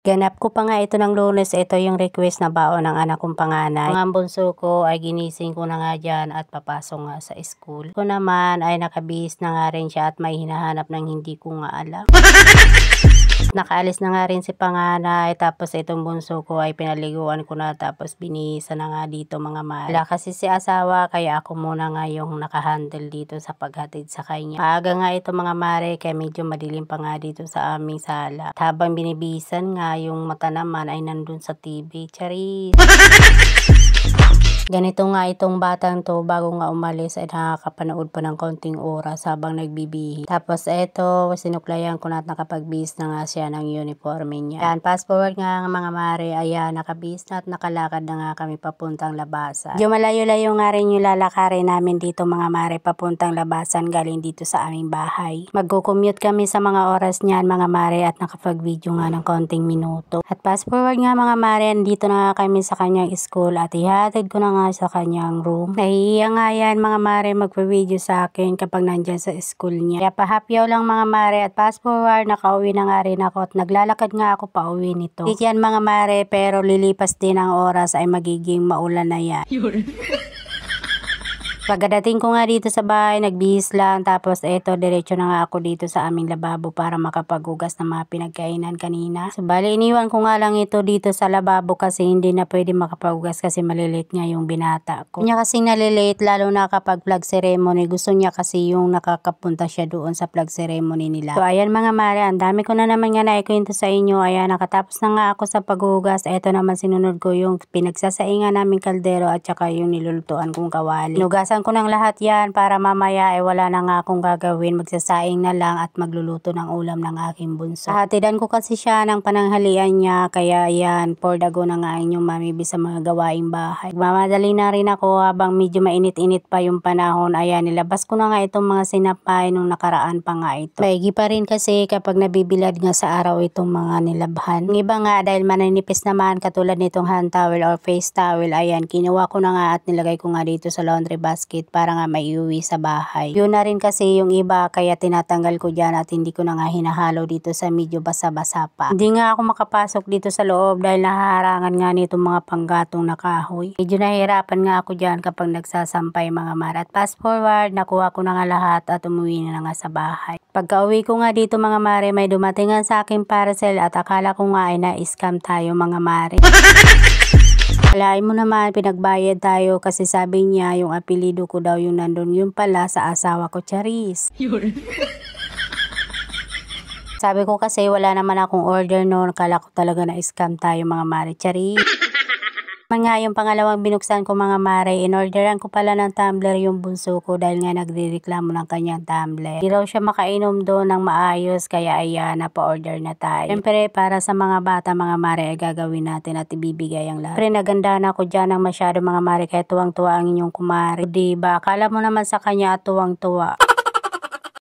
Ganap ko pa nga ito ng Lunes, ito yung request na baon ng anak kong panganay. Ang bunso ko ay ginising ko na nga dyan at papasok nga sa school. Ko naman ay nakabihis na nga rin siya at may hinahanap ng hindi ko nga alam. Nakaalis na nga rin si panganay, tapos itong bunso ko ay pinaliguan ko na, tapos binihisa na nga dito mga mare. Wala kasi si asawa, kaya ako muna nga yung nakahandle dito sa paghatid sa kanya. Maaga nga ito mga mare, kaya medyo madilim pa nga dito sa aming sala. At habang binibisan nga, yung mata naman ay nandun sa TV. Charis! Ganito nga itong batang to, bago nga umalis ay nakakapanood pa ng konting oras habang nagbibihi. Tapos eto, sinuklayan ko na at nakapagbihis na nga siya ng uniforme niya. Ayan, fast forward nga mga mare, ayan, nakabihis na at nakalakad na nga kami papuntang labasan. Yung malayo-layo nga rin yung lalakarin namin dito mga mare, papuntang labasan galing dito sa aming bahay. Magko-commute kami sa mga oras niyan mga mare at nakapag-video nga ng konting minuto. At fast forward nga mga mare, dito na nga kami sa kanyang school at ihatid ko na nga sa kanyang room. Nahihiya nga yan mga mare magpa-video sa akin kapag nandyan sa school niya. Kaya pahapyaw lang mga mare, at fast forward nakauwi na nga rin ako at naglalakad nga ako pa uwi nito. Hindi yan mga mare, pero lilipas din ang oras ay magiging maulan na yan. Pagdating ko nga dito sa bahay, nagbihis lang, tapos eto, diretso na nga ako dito sa aming lababo para makapaghugas ng mga pinagkainan kanina. So bali, iniwan ko nga lang ito dito sa lababo kasi hindi na pwede makapaghugas kasi malilate nga yung binata ko. Kanya kasi nalilate, lalo na kapag flag ceremony. Gusto niya kasi yung nakakapunta siya doon sa flag ceremony nila. So ayan mga mare, ang dami ko na naman nga naikwento sa inyo. Ayan, nakatapos na nga ako sa paghugas. Eto naman sinunod ko yung pinagsasaingan naming kaldero at saka yung nilulutuan kong kawali. Hinugasan ko ng lahat yan para mamaya ay wala na nga akong gagawin, magsasaing na lang at magluluto ng ulam ng aking bunso. Hatidan ko kasi siya ng pananghalian niya, kaya yan, for the go na nga inyong mamibi sa mga gawaing bahay. Mamadali na rin ako habang medyo mainit-init pa yung panahon. Ayan, nilabas ko na nga itong mga sinapay nung nakaraan pa nga ito. Maigi pa rin kasi kapag nabibilad nga sa araw itong mga nilabhan. Yung iba nga dahil maninipis naman, katulad nitong hand towel or face towel, ayan, kinuha ko na nga at nilagay ko nga dito sa laundry basket para nga maiuwi sa bahay. Yun na rin kasi yung iba, kaya tinatanggal ko dyan at hindi ko na nga hinahalo dito sa medyo basa-basa pa. Hindi nga ako makapasok dito sa loob dahil nahaharangan nga nitong mga panggatong na kahoy. Medyo nahihirapan nga ako dyan kapag nagsasampay mga mare. At fast forward, nakuha ko na nga lahat at umuwi na nga sa bahay. Pagka uwi ko nga dito mga mare, may dumatingan sa aking parcel at akala ko nga ay na-scam tayo mga mare. Alain mo naman, pinagbayad tayo kasi sabi niya yung apelido ko daw yung nandun, yung pala sa asawa ko, Charis. Sabi ko kasi wala naman akong order noon, kala ko talaga na scam tayo mga mare, Charis. Nga yung pangalawang binuksan ko mga mare, in-orderan ko pala ng tumbler yung bunso ko dahil nga nagrereklamo ng kanyang tumbler. Hindi raw siya makainom doon ng maayos, kaya ayan, napa-order na tayo. Siyempre para sa mga bata mga mare ay gagawin natin at ibibigay ang lahat. Siyempre nagandahan ako dyan ng masyado mga mare, kaya tuwang-tuwa ang inyong kumare. Diba? Akala mo naman sa kanya at tuwang-tuwa.